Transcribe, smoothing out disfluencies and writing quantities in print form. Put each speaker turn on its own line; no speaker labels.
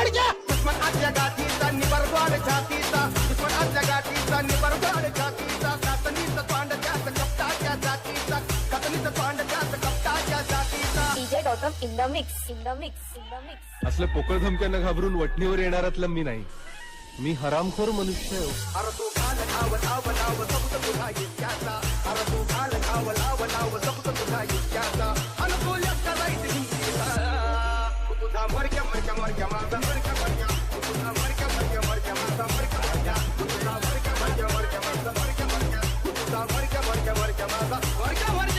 दुश्मन आजच्या गाठीचा निबरगोड छातीचा दुश्मन आजच्या गाठीचा निबरगोड छातीचा कातनीचा तोंड त्याच कपटाच्या जातीचा कातनीचा तोंड त्याच कपटाच्या जातीचा
DJ Gautam in the mix.
असल्या पोकळ धमक्यांना घाबरून वटणीवर येणारातला मी नाही. मी हरामखोर मनुष्य आहे.
अरे तू घाल नाव सबूत तुझा इतक्याचा अरे तू घाल नाव सबूत तुझा इतक्याचा अरे तू लक्ष जायचं तुझा मरक्या माझा मरक्या तुझा मरक्या माझा मरक्या तुझा मरक्या माझा मरक्या